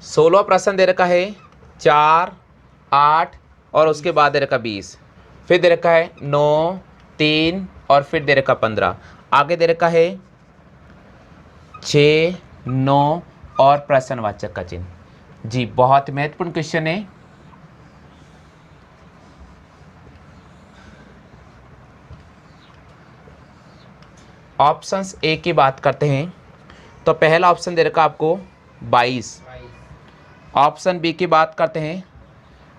16 प्रश्न दे रखा है, 4, 8 और उसके बाद दे रखा 20, फिर दे रखा है 9, 3 और फिर दे रखा 15, आगे दे रखा है 6, 9 और प्रश्नवाचक का चिन्ह। जी बहुत महत्वपूर्ण क्वेश्चन है। ऑप्शंस ए की बात करते हैं तो पहला ऑप्शन दे रखा आपको 22, ऑप्शन बी की बात करते हैं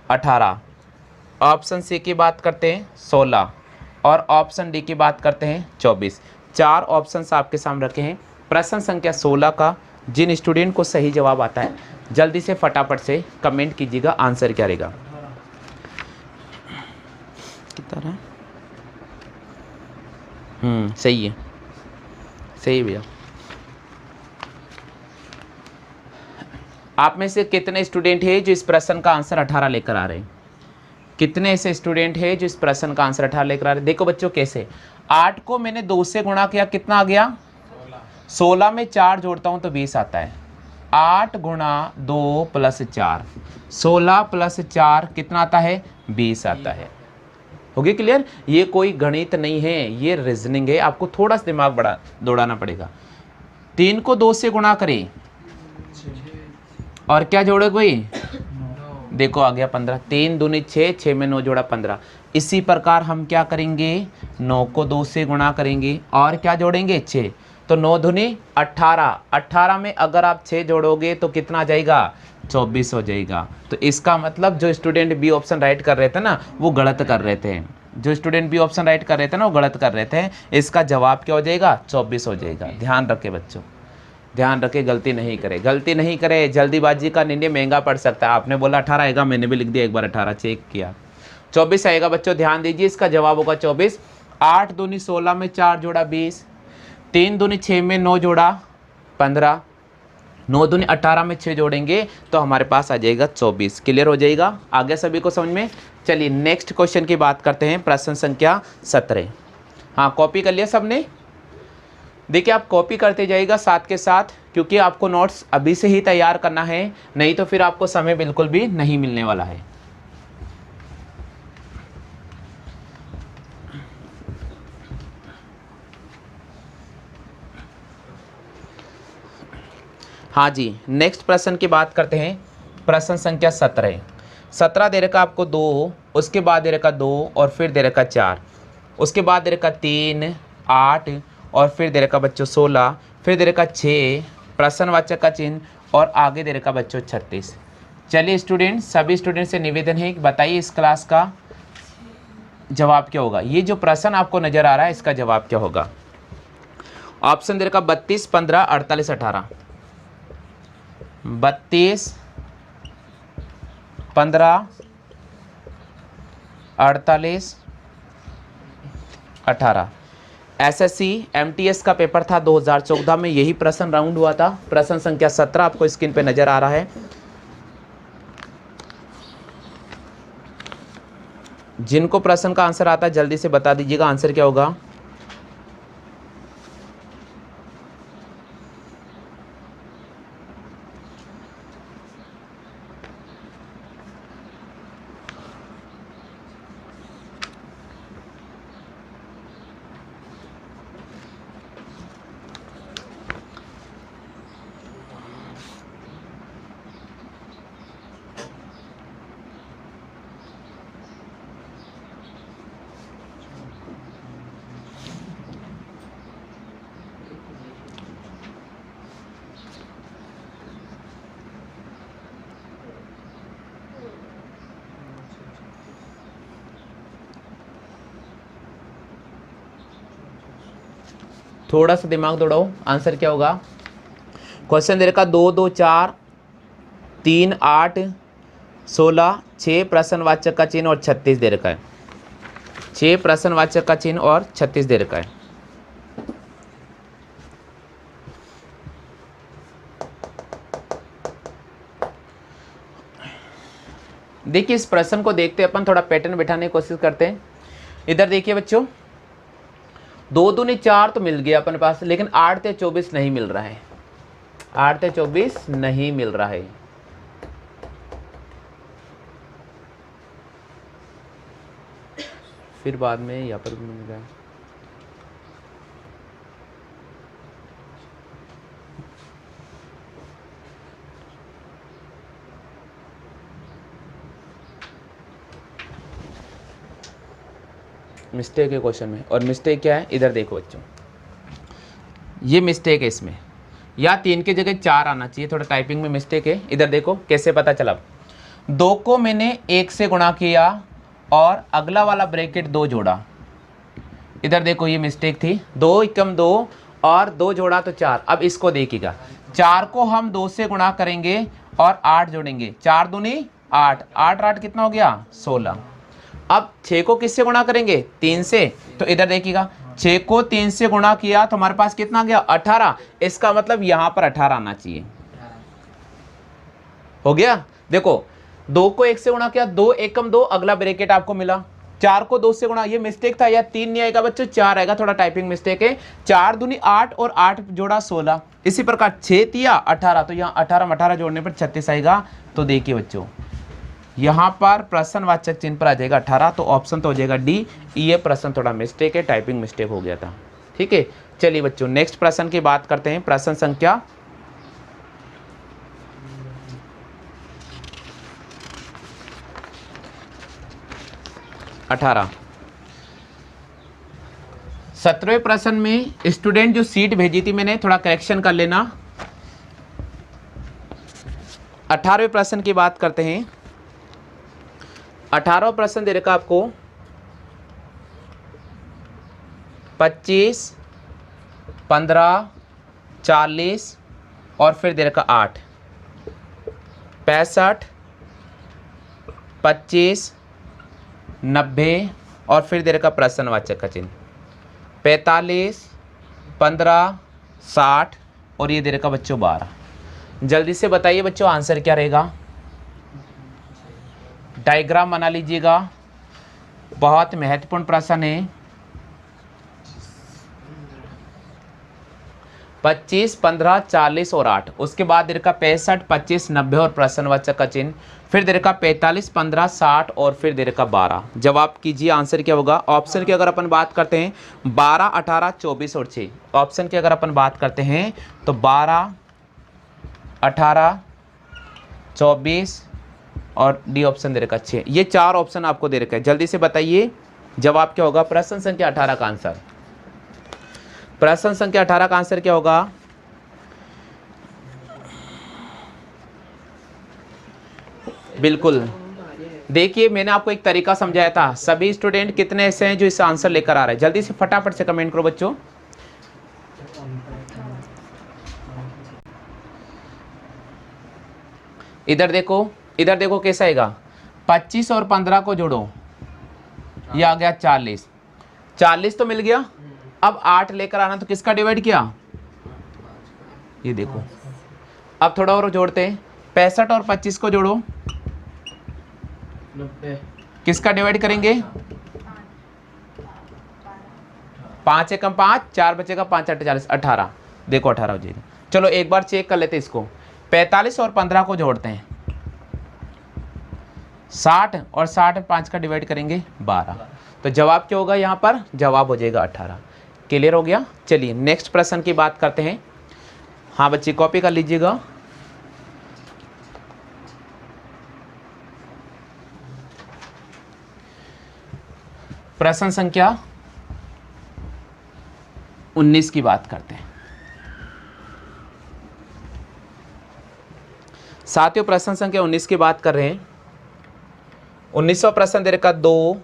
18, ऑप्शन सी की बात करते हैं 16 और ऑप्शन डी की बात करते हैं 24। 4 ऑप्शंस आपके सामने रखे हैं। प्रश्न संख्या 16 का जिन स्टूडेंट को सही जवाब आता है जल्दी से फटाफट से कमेंट कीजिएगा आंसर क्या रहेगा। कितना सही है, सही भैया। आप में से कितने स्टूडेंट हैं जो इस प्रश्न का आंसर 18 लेकर आ रहे हैं? कितने ऐसे स्टूडेंट हैं जो इस प्रश्न का आंसर 18 लेकर आ रहे हैं? देखो बच्चों कैसे, 8 को मैंने 2 से गुणा किया, कितना आ गया 16 में 4 जोड़ता हूं तो 20 आता है। 8 गुणा 2 प्लस 4, 16 प्लस 4 कितना आता है 20 आता है। हो गया क्लियर? ये कोई गणित नहीं है, ये रीजनिंग है। आपको थोड़ा सा दिमाग बड़ा दौड़ाना पड़ेगा। 3 को 2 से गुणा करें और क्या जोड़ोगे भाई, देखो आ गया 15, 3 दूनी 6, 6 में 9 जोड़ा 15। इसी प्रकार हम क्या करेंगे, 9 को 2 से गुणा करेंगे और क्या जोड़ेंगे 6, तो 9 दूनी 18, 18 में अगर आप 6 जोड़ोगे तो कितना आ जाएगा 24 हो जाएगा। तो इसका मतलब जो स्टूडेंट बी ऑप्शन राइट कर रहे थे ना वो गलत कर रहे थे, जो स्टूडेंट बी ऑप्शन राइट कर रहे थे ना वो गलत कर रहे थे। इसका जवाब क्या हो जाएगा 24 हो जाएगा। ध्यान रखे बच्चों, ध्यान रखे, गलती नहीं करे, गलती नहीं करे। जल्दीबाजी का निर्णय महंगा पड़ सकता है। आपने बोला 18 आएगा, मैंने भी लिख दिया एक बार 18, चेक किया 24 आएगा। बच्चों ध्यान दीजिए, इसका जवाब होगा 24। 8 दूनी 16 में 4 जोड़ा 20, 3 दूनी 6 में 9 जोड़ा 15, 9 दूनी 18 में 6 जोड़ेंगे तो हमारे पास आ जाएगा 24। क्लियर हो जाएगा? आगे सभी को समझ में? चलिए नेक्स्ट क्वेश्चन की बात करते हैं, प्रश्न संख्या 17। हाँ कॉपी कर लिया सबने? देखिए आप कॉपी करते जाइएगा साथ के साथ, क्योंकि आपको नोट्स अभी से ही तैयार करना है, नहीं तो फिर आपको समय बिल्कुल भी नहीं मिलने वाला है। हाँ जी नेक्स्ट प्रश्न की बात करते हैं, प्रश्न संख्या 17। 17 दे रखा आपको 2, उसके बाद दे रखा 2 और फिर दे रखा 4, उसके बाद दे रखा 3, 8 और फिर दे रखा बच्चों 16, फिर दे रखा 6 प्रश्नवाचक का चिन्ह और आगे दे रखा बच्चों 36। चलिए स्टूडेंट, सभी स्टूडेंट से निवेदन है कि बताइए इस क्लास का जवाब क्या होगा। ये जो प्रश्न आपको नजर आ रहा है इसका जवाब क्या होगा? ऑप्शन दे रखा 32, 15, 48, 18। 32, 15, 48, 18। एसएससी एमटीएस का पेपर था 2014 में, यही प्रश्न राउंड हुआ था। प्रश्न संख्या 17 आपको स्क्रीन पे नजर आ रहा है। जिनको प्रश्न का आंसर आता है जल्दी से बता दीजिएगा आंसर क्या होगा। थोड़ा सा दिमाग दौड़ाओ, आंसर क्या होगा। क्वेश्चन दे रखा 2, 2, 4, 3, 8, 16, 6 प्रश्नवाचक का चिन्ह और 36 दे रखा है। 6 प्रश्नवाचक का चिन्ह और 36 दे रखा है। देखिए इस प्रश्न को देखते अपन थोड़ा पैटर्न बिठाने की कोशिश करते हैं। इधर देखिए बच्चों, 2 दूनी 4 तो मिल गया अपने पास, लेकिन 8 से 24 नहीं मिल रहा है। 8 से 24 नहीं मिल रहा है। फिर बाद में यहाँ पर भी मिल गया। मिस्टेक है क्वेश्चन में, और मिस्टेक क्या है इधर देखो बच्चों, ये मिस्टेक है इसमें, या 3 की जगह 4 आना चाहिए, थोड़ा टाइपिंग में मिस्टेक है। इधर देखो कैसे पता चला, 2 को मैंने 1 से गुणा किया और अगला वाला ब्रैकेट 2 जोड़ा। इधर देखो ये मिस्टेक थी, 2 एकम 2 और 2 जोड़ा तो 4। अब इसको देखिएगा, 4 को हम 2 से गुणा करेंगे और 8 जोड़ेंगे, 4 दूनी 8, 8 8 कितना हो गया 16। अब 6 को किससे गुणा करेंगे 3 से, तो इधर देखिएगा 6 को 3 से गुणा किया तो हमारे पास कितना गया 18। इसका मतलब यहां पर 18 आना चाहिए, हो गया। देखो 2 को 1 से गुणा किया, 2 एकम 2, अगला ब्रैकेट आपको मिला। 4 को 2 से गुणा, ये मिस्टेक था, या 3 नहीं आएगा बच्चों 4 आएगा, थोड़ा टाइपिंग मिस्टेक है। 4 दूनी 8 और 8 जोड़ा 16। इसी प्रकार 6 तिया 18, तो यहाँ 18 18 जोड़ने पर 36 आएगा। तो देखिए बच्चों यहाँ पर प्रश्नवाचक चिन्ह पर आ जाएगा 18, तो ऑप्शन तो हो जाएगा डी। ये प्रश्न थोड़ा मिस्टेक है, टाइपिंग मिस्टेक हो गया था, ठीक है। चलिए बच्चों नेक्स्ट प्रश्न की बात करते हैं, प्रश्न संख्या 18। 17वें प्रश्न में स्टूडेंट जो सीट भेजी थी मैंने, थोड़ा करेक्शन कर लेना। 18वें प्रश्न की बात करते हैं। 18वां प्रश्न दे रखा आपको 25, 15, 40 और फिर दे रखा 8। 65, 25, 90 और फिर दे रखा प्रश्नवाचक का चिन्ह। 45, 15, 60 और ये दे रखा बच्चों 12। जल्दी से बताइए बच्चों आंसर क्या रहेगा। डायग्राम बना लीजिएगा, बहुत महत्वपूर्ण प्रश्न है। 25, 15, 40 और 8, उसके बाद दे रखा 65, 25, 90 और प्रश्नवाचक का चिन्ह, फिर दे रखा 45, 15, 60 और फिर दे रखा 12। जवाब कीजिए आंसर क्या होगा। ऑप्शन की अगर अपन बात करते हैं 12, 18, 24 और 6। ऑप्शन की अगर अपन बात करते हैं तो 12, 18, 24 और डी ऑप्शन दे रखा 6। ये 4 ऑप्शन आपको दे रखा है। जल्दी से बताइए जवाब क्या होगा प्रश्न संख्या 18 का आंसर। प्रश्न संख्या 18 का आंसर क्या होगा। बिल्कुल देखिए मैंने आपको एक तरीका समझाया था। सभी स्टूडेंट कितने ऐसे हैं जो इस आंसर लेकर आ रहे हैं, जल्दी से फटाफट से कमेंट करो बच्चों। इधर देखो कैसा आएगा। 25 और 15 को जोड़ो, ये आ गया 40। 40 तो मिल गया। अब 8 लेकर आना, तो किसका डिवाइड किया, ये देखो। अब थोड़ा और जोड़ते हैं, 65 और 25 को जोड़ो, 90। किसका डिवाइड करेंगे, 5 एकम 5, 4 बचेगा, 5 8 40, 18। देखो 18 हो जाएगा। चलो एक बार चेक कर लेते हैं इसको। 45 और 15 को जोड़ते हैं, 60 और 60 5 का डिवाइड करेंगे 12। तो जवाब क्या होगा यहाँ पर, जवाब हो जाएगा 18। क्लियर हो गया। चलिए नेक्स्ट प्रश्न की बात करते हैं। हाँ बच्चे कॉपी कर लीजिएगा। प्रश्न संख्या 19 की बात करते हैं। साथियों प्रश्न संख्या 19 की बात कर रहे हैं। 19वां प्रश्न दे रखा 2,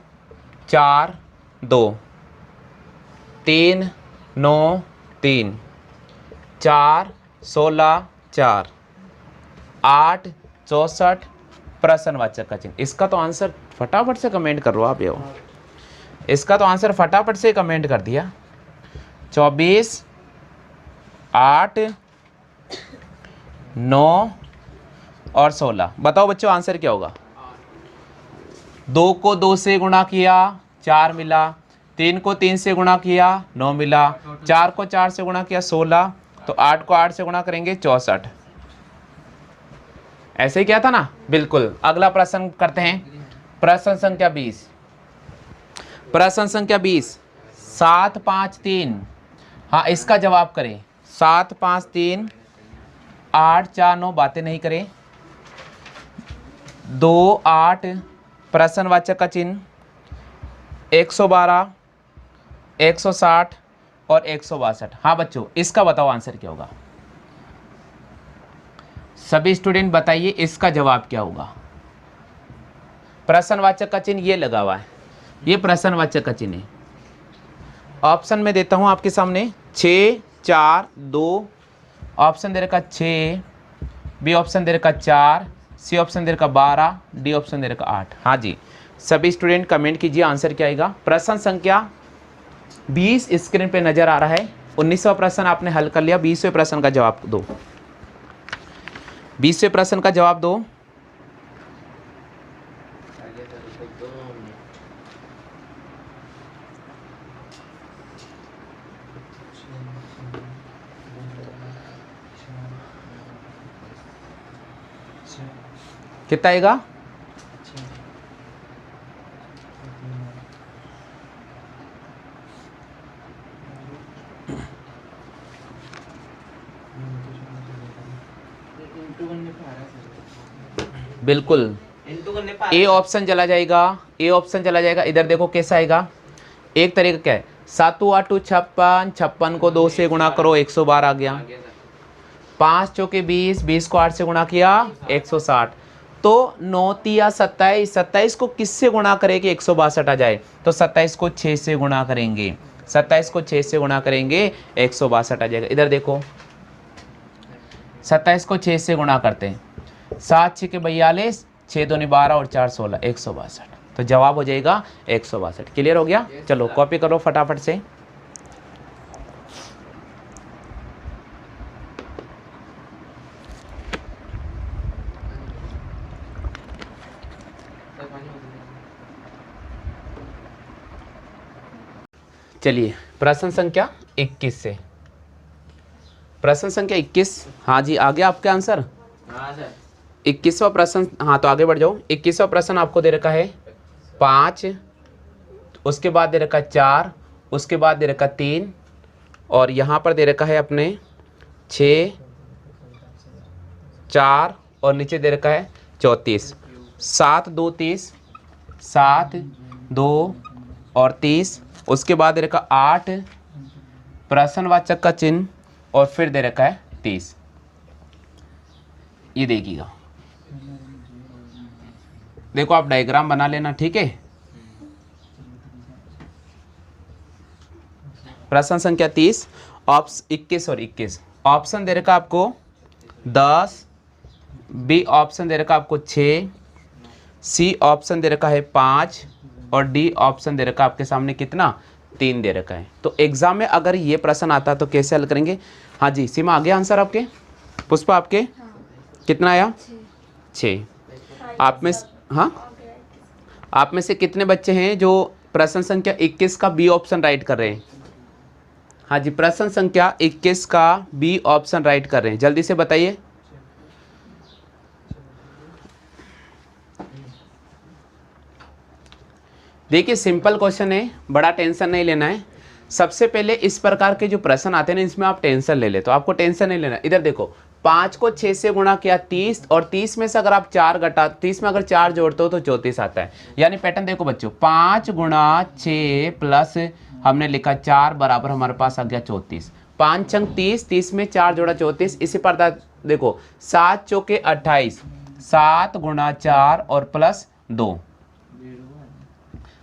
4, 2, 3, 9, 3, 4, 16, 4, 8, 64 प्रश्नवाचक का चिन्ह। इसका तो आंसर फटाफट से कमेंट कर लो आप। ये इसका तो आंसर फटाफट से कमेंट कर दिया। 24, 8, 9 और 16। बताओ बच्चों आंसर क्या होगा। 2 को 2 से गुणा किया 4 मिला, 3 को 3 से गुणा किया 9 मिला, 4 को 4 से गुणा किया 16, तो 8 को 8 से गुणा करेंगे 64। ऐसे ही क्या था ना, बिल्कुल। अगला प्रश्न करते हैं, प्रश्न संख्या 20। प्रश्न संख्या 20, 7 5 3। हाँ, इसका जवाब करें। 7 5 3, 8 4 9, बातें नहीं करें। 2 8, प्रश्नवाचक का चिन्ह, 112, 160 और 162। हाँ बच्चों, इसका बताओ आंसर क्या होगा। सभी स्टूडेंट बताइए इसका जवाब क्या होगा। प्रश्नवाचक का चिन्ह ये लगा हुआ है, ये प्रश्नवाचक का चिन्ह है। ऑप्शन में देता हूं आपके सामने 6 4 2, ऑप्शन दे रखा 6, बी ऑप्शन दे रखा 4, सी ऑप्शन दे रखा 12, डी ऑप्शन दे रखा 8। हाँ जी, सभी स्टूडेंट कमेंट कीजिए आंसर क्या आएगा। प्रश्न संख्या 20 स्क्रीन पे नजर आ रहा है। 19वां प्रश्न आपने हल कर लिया, 20वें प्रश्न का जवाब दो। 20वें प्रश्न का जवाब दो। कितना आएगा? बिल्कुल, ए ऑप्शन चला जाएगा, ए ऑप्शन चला जाएगा। इधर देखो कैसा आएगा, एक तरीका क्या है, 7 8 56, 56 को 2 से गुणा करो 112 आ गया। 5 चौके 20, 20 को 8 से गुणा किया 160। तो 9 तिया 27, 27 को किससे गुणा करें कि 162 आ जाए, तो 27 को 6 से गुणा करेंगे, 27 को 6 से गुणा करेंगे 162 आ जाएगा। इधर देखो 27 को 6 से गुणा करते हैं, 7 6 के 42, 6 2 12 और 4 16, 162। तो जवाब हो जाएगा 162। क्लियर हो गया? चलो कॉपी करो फटाफट से। चलिए प्रश्न संख्या 21 से, प्रश्न संख्या 21। हाँ जी, आ गया आपका आंसर? हाँ सर। 21वां प्रश्न, हाँ तो आगे बढ़ जाओ। 21वां प्रश्न आपको दे रखा है 5, उसके बाद दे रखा 4, उसके बाद दे रखा 3 और यहाँ पर दे रखा है अपने 6 4 और नीचे दे रखा है 34। 7 2 30, 7 2 और 30, उसके बाद दे रखा 8, प्रश्नवाचक का चिन्ह और फिर दे रखा है 30। ये देखिएगा, देखो आप डायग्राम बना लेना, ठीक है। प्रश्न संख्या 30, 21 और 21, ऑप्शन दे रखा आपको 10, बी ऑप्शन दे रखा आपको 6, सी ऑप्शन दे रखा है 5 और डी ऑप्शन दे रखा आपके सामने कितना, 3 दे रखा है। तो एग्जाम में अगर ये प्रश्न आता तो कैसे हल करेंगे। हाँ जी सीमा, आ गया आंसर आपके? पुष्पा आपके? हाँ। कितना आया? 6। आप में, हाँ आप में से कितने बच्चे हैं जो प्रश्न संख्या 21 का बी ऑप्शन राइट कर रहे हैं? हाँ जी, प्रश्न संख्या 21 का बी ऑप्शन राइट कर रहे हैं, जल्दी से बताइए। देखिए सिंपल क्वेश्चन है, बड़ा टेंशन नहीं लेना है। सबसे पहले इस प्रकार के जो प्रश्न आते हैं ना, इसमें आप टेंशन ले ले, तो आपको टेंशन नहीं लेना। इधर देखो 5 को 6 से गुणा किया 30 और 30 में से अगर आप 4 घटा, 30 में अगर 4 जोड़ते हो तो 34 आता है। यानी पैटर्न देखो बच्चों, 5 गुणा 6 प्लस हमने लिखा 4 बराबर हमारे पास आ गया 34। 5 छंग 30, 30 में 4 जोड़ा 34। इसी प्रकार देखो 7 चौके 28, 7 गुणा 4 और प्लस 2,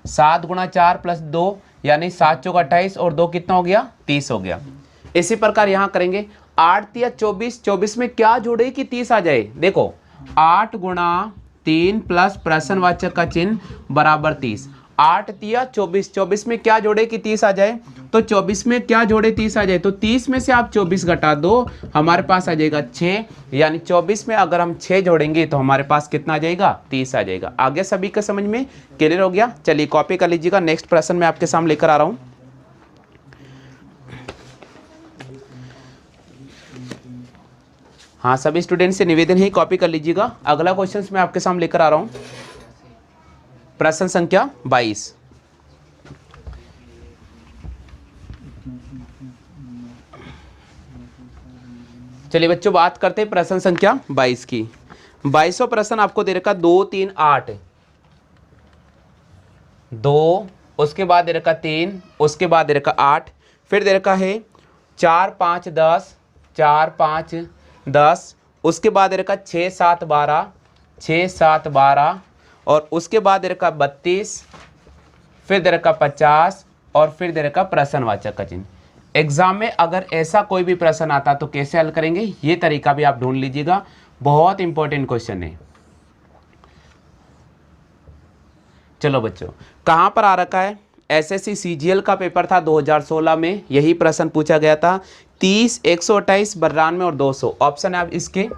7 गुणा 4 प्लस 2 यानी 7 चौक 28 और 2 कितना हो गया, 30 हो गया। इसी प्रकार यहां करेंगे 8 तिया 24, 24 में क्या जोड़े कि 30 आ जाए। देखो 8 गुणा 3 प्लस प्रश्नवाचक का चिन्ह बराबर 30। 8 तिया 24, 24 में क्या जोड़े कि 30 आ जाए, तो 24 में क्या जोड़े 30 आ जाए, तो 30 में से आप 24 घटा दो, हमारे पास आ जाएगा 6। यानी 24 में अगर हम 6 जोड़ेंगे तो हमारे पास कितना आ जाएगा, 30 आ जाएगा। आगे सभी का समझ में क्लियर हो गया? चलिए कॉपी कर लीजिएगा, नेक्स्ट प्रश्न मैं आपके सामने लेकर आ रहा हूं। हाँ सभी स्टूडेंट से निवेदन है, कॉपी कर लीजिएगा। अगला क्वेश्चन मैं आपके सामने लेकर आ रहा हूं, प्रश्न संख्या 22। चलिए बच्चों बात करते हैं प्रश्न संख्या 22 की। 22वां प्रश्न आपको दे रखा 2 3 8, 2 उसके बाद दे रखा 3 उसके बाद दे रखा 8, फिर दे रखा है 4 5 10, 4 5 10, उसके बाद दे रखा 6 7 12, 6 7 12, और उसके बाद दे रखा 32, फिर दे रखा 50, और फिर दे रखा प्रश्नवाचक का चिन्ह। एग्जाम में अगर ऐसा कोई भी प्रश्न आता तो कैसे हल करेंगे, ये तरीका भी आप ढूंढ लीजिएगा, बहुत इंपॉर्टेंट क्वेश्चन है। चलो बच्चों, कहां पर आ रखा है, एसएससी सीजीएल का पेपर था 2016 में, यही प्रश्न पूछा गया था। 30 128 92 और 200 ऑप्शन है आप इसके।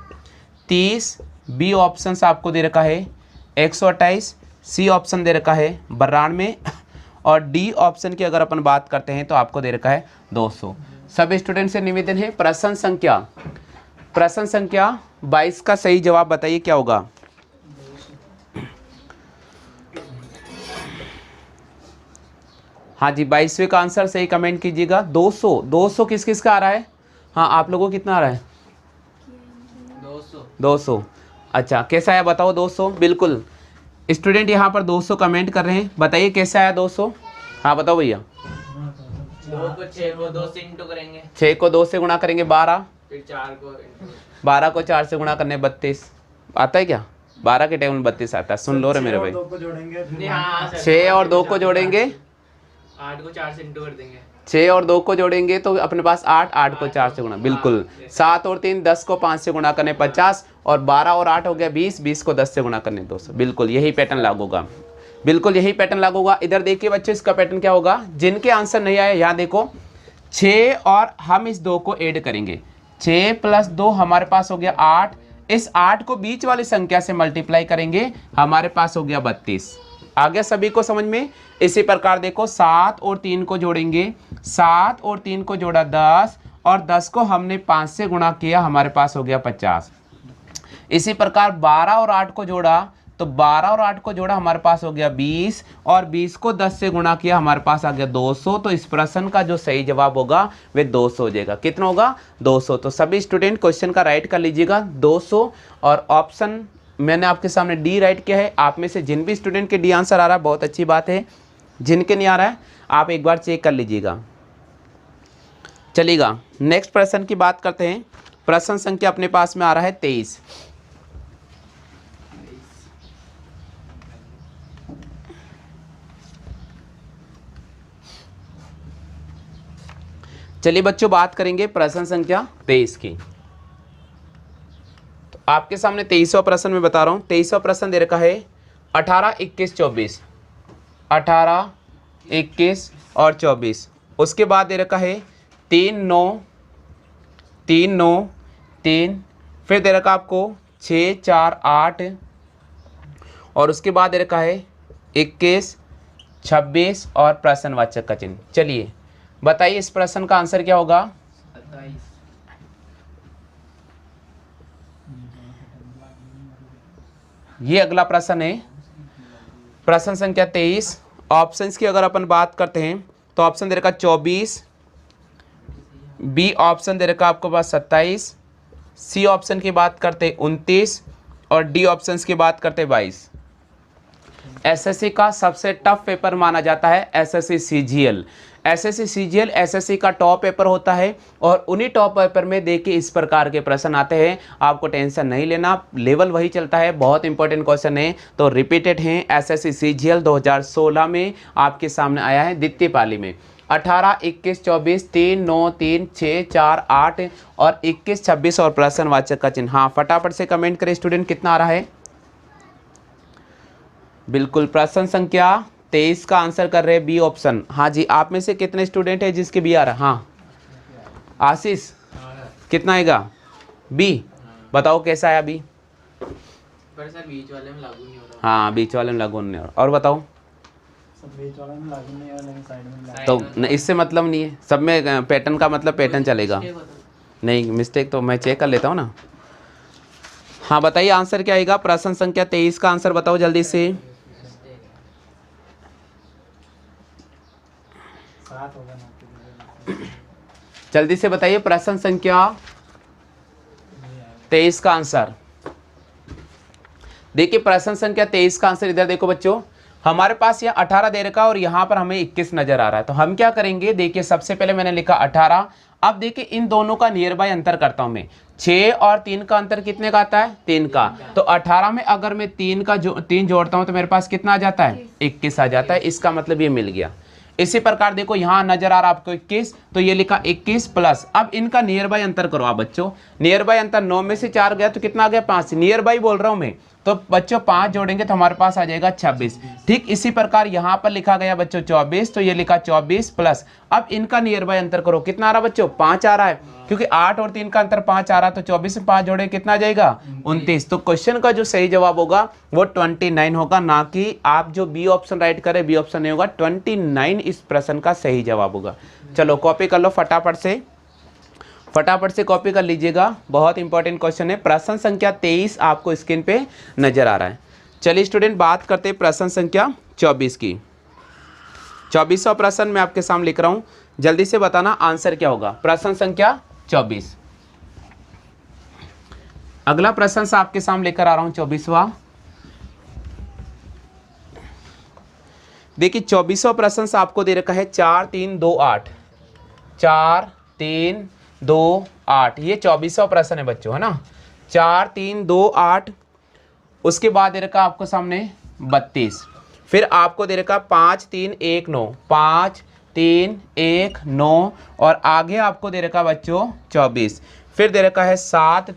30 बी ऑप्शन आपको दे रखा है 128, सी ऑप्शन दे रखा है 92, और डी ऑप्शन की अगर अपन बात करते हैं तो आपको दे रखा है 200। सभी स्टूडेंट से निवेदन है प्रश्न संख्या 22 का सही जवाब बताइए क्या होगा। हाँ जी, 22वें का आंसर सही कमेंट कीजिएगा। 200 किस किस का आ रहा है, हाँ आप लोगों को कितना आ रहा है, 200। अच्छा कैसा आया बताओ 200, बिल्कुल स्टूडेंट यहाँ पर 200 कमेंट कर रहे हैं, बताइए कैसे आया 200। हाँ बताओ भैया। 2 को 6 को 2 से इंटू करेंगे, 6 को 2 से गुणा करेंगे 12, फिर 4 को 12 को 4 से गुणा करने 32 आता है क्या, 12 के टेबल में 32 आता है, सुन लो रे मेरे भाई। 6 और 2 को जोड़ेंगे, 8 को 4 से इंटू कर देंगे, 6 और 2 को जोड़ेंगे तो अपने पास 8, 8 को 4 से गुणा, बिल्कुल। 7 और 3 10 को 5 से गुणा करने 50, और 12 और 8 हो गया 20, 20 को 10 से गुणा करने 200, बिल्कुल यही पैटर्न लागू होगा, बिल्कुल यही पैटर्न लागू होगा। इधर देखिए बच्चों इसका पैटर्न क्या होगा, जिनके आंसर नहीं आए यहाँ देखो 6 और हम इस 2 को ऐड करेंगे, 6 + 2 हमारे पास हो गया 8, इस 8 को बीच वाली संख्या से मल्टीप्लाई करेंगे, हमारे पास हो गया 32। आ गया सभी को समझ में। इसी प्रकार देखो 7 और 3 को जोड़ेंगे, 7 और 3 को जोड़ा 10, और 10 को हमने 5 से गुणा किया, हमारे पास हो गया 50। इसी प्रकार 12 और 8 को जोड़ा, तो 12 और 8 को जोड़ा हमारे पास हो गया 20, और 20 को 10 से गुणा किया, हमारे पास आ गया 200। तो इस प्रश्न का जो सही जवाब होगा वे 200 हो जाएगा। कितना होगा 200। तो सभी स्टूडेंट क्वेश्चन का राइट कर लीजिएगा 200, और ऑप्शन मैंने आपके सामने डी राइट किया है। आप में से जिन भी स्टूडेंट के डी आंसर आ रहा है बहुत अच्छी बात है, जिनके नहीं आ रहा है आप एक बार चेक कर लीजिएगा। चलिएगा नेक्स्ट प्रश्न की बात करते हैं। प्रश्न संख्या अपने पास में आ रहा है 23। चलिए बच्चों बात करेंगे प्रश्न संख्या 23 की। तो आपके सामने 23वां प्रश्न में बता रहा हूं। 23वां प्रश्न दे रखा है 18 21 24, 18 21 और 24, उसके बाद दे रखा है 3 9 3 9 3, फिर दे रखा आपको 6 4 8, और उसके बाद दे रखा है 21 26 और प्रश्नवाचक का चिन्ह। चलिए बताइए इस प्रश्न का आंसर क्या होगा। 27, ये अगला प्रश्न है, प्रश्न संख्या 23। ऑप्शंस की अगर अपन बात करते हैं तो ऑप्शन दे रखा 24, बी ऑप्शन दे रखा आपको पास 27, सी ऑप्शन की बात करते 29, और डी ऑप्शन की बात करते 22। एसएससी का सबसे टफ पेपर माना जाता है SSC CGL. SSC CGL SSC का टॉप पेपर होता है, और उन्हीं टॉप पेपर में देखिए इस प्रकार के प्रश्न आते हैं। आपको टेंशन नहीं लेना, लेवल वही चलता है, बहुत इंपॉर्टेंट क्वेश्चन है। तो रिपीटेड हैं एसएससी सीजीएल 2016 में आपके सामने आया है द्वितीय पाली में। 18 21 24 3 9 3 6 4 8 और 21 26 और प्रश्नवाचक का चिन्ह। हाँ फटाफट से कमेंट करें स्टूडेंट कितना आ रहा है। बिल्कुल प्रश्न संख्या 23 का आंसर कर रहे हैं बी ऑप्शन। हाँ जी, आप में से कितने स्टूडेंट है जिसके बी आ रहा है। हाँ आशीष कितना आएगा बी, बताओ कैसा आया बी। पर सर बीच वाले में लागू नहीं हो रहा। हाँ बीच वाले में लागू नहीं हो रहा। और बताओ बीच वाले में लागू नहीं हो रहा, लेकिन साइड में लागू। तो इससे मतलब नहीं है, सब में पैटर्न का मतलब पैटर्न चलेगा। नहीं मिस्टेक तो मैं चेक कर लेता हूँ ना। हाँ बताइए आंसर क्या आएगा। प्रश्न संख्या 23 का आंसर बताओ जल्दी से। 7 होगा ना। जल्दी से बताइए प्रश्न संख्या 23 का आंसर। देखिए प्रश्न संख्या 23 का आंसर इधर देखो बच्चों, हमारे पास यह 18 दे रखा और यहाँ पर हमें 21 नजर आ रहा है। तो हम क्या करेंगे, देखिए सबसे पहले मैंने लिखा 18। अब देखिए इन दोनों का नियर बाय अंतर करता हूं मैं। 6 और 3 का अंतर कितने का आता है, 3 का। तो 18 में अगर मैं 3 जोड़ता हूं तो मेरे पास कितना आ जाता है, 21 आ जाता है। इसका मतलब ये मिल गया। इसी प्रकार देखो यहाँ नजर आ रहा आपको 21, तो ये लिखा 21 प्लस। अब इनका नियर बाय अंतर करो आप बच्चों। नियर बाय अंतर 9 में से 4 गया तो कितना आ गया, 5। नियर बाय बोल रहा हूं मैं, तो बच्चों 5 जोड़ेंगे तो हमारे पास आ जाएगा 26। ठीक इसी प्रकार यहाँ पर लिखा गया बच्चों 24, तो ये लिखा 24 प्लस। अब इनका नियर बाय अंतर करो, कितना आ रहा बच्चों, 5 आ रहा है, क्योंकि 8 और 3 का अंतर 5 आ रहा। तो 24 में 5 जोड़े कितना आ जाएगा, 29। तो क्वेश्चन का जो सही जवाब होगा वो 29 होगा, ना कि आप जो बी ऑप्शन राइट करें, बी ऑप्शन नहीं होगा। 29 इस प्रश्न का सही जवाब होगा। चलो कॉपी कर लो फटाफट से कॉपी कर लीजिएगा, बहुत इंपॉर्टेंट क्वेश्चन है। प्रश्न संख्या 23 आपको स्क्रीन पे नजर आ रहा है। चलिए स्टूडेंट बात करते हैं प्रश्न संख्या 24 की। 24वां प्रश्न मैं आपके सामने लिख रहा हूं, जल्दी से बताना आंसर क्या होगा। प्रश्न संख्या 24, अगला प्रश्न आपके सामने लेकर आ रहा हूं 24वां। देखिए 24वां प्रश्न आपको दे रखा है 4 3 2 8, 4 3 2 8। ये 24वां प्रश्न है बच्चों, है ना। 4 3 2 8, उसके बाद दे रखा आपको सामने 32, फिर आपको दे रखा 5 3 1 9, 5 3 1 9, और आगे आपको दे रखा बच्चों 24, फिर दे रखा है 7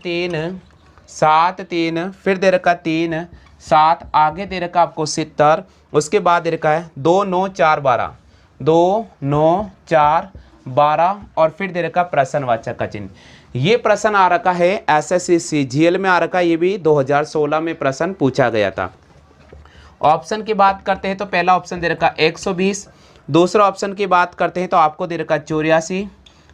3, फिर दे रखा 3 7, आगे दे रखा आपको 70, उसके बाद दे रखा है 2 9 4 12, 2 9 4 12, और फिर दे रखा प्रश्नवाचक का चिन्ह। ये प्रश्न आ रखा है एसएससी सीजीएल में आ रखा है, ये भी 2016 में प्रश्न पूछा गया था। ऑप्शन की बात करते हैं तो पहला ऑप्शन दे रखा 120, दूसरा ऑप्शन की बात करते हैं तो आपको दे रखा 84,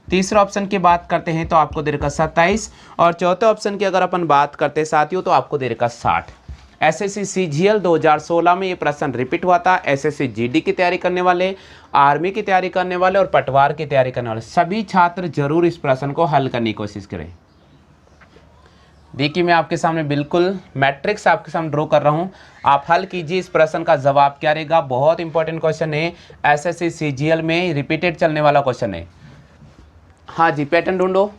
तीसरा ऑप्शन की बात करते हैं तो आपको दे रखा 27, और चौथे ऑप्शन की अगर अपन बात करते हैं साथियों तो आपको दे रखा 60। एसएससी सीजीएल 2016 में ये प्रश्न रिपीट हुआ था। एसएससी जीडी की तैयारी करने वाले, आर्मी की तैयारी करने वाले और पटवार की तैयारी करने वाले सभी छात्र जरूर इस प्रश्न को हल करने की कोशिश करें। देखिए मैं आपके सामने बिल्कुल मैट्रिक्स आपके सामने ड्रॉ कर रहा हूं, आप हल कीजिए इस प्रश्न का जवाब क्या रहेगा। बहुत इंपॉर्टेंट क्वेश्चन है, एसएससी सीजीएल में रिपीटेड चलने वाला क्वेश्चन है। हाँ जी, पैटर्न ढूंढो।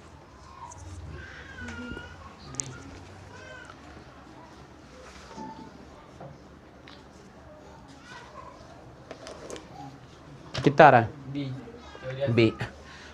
कितना आ रहा है, बी।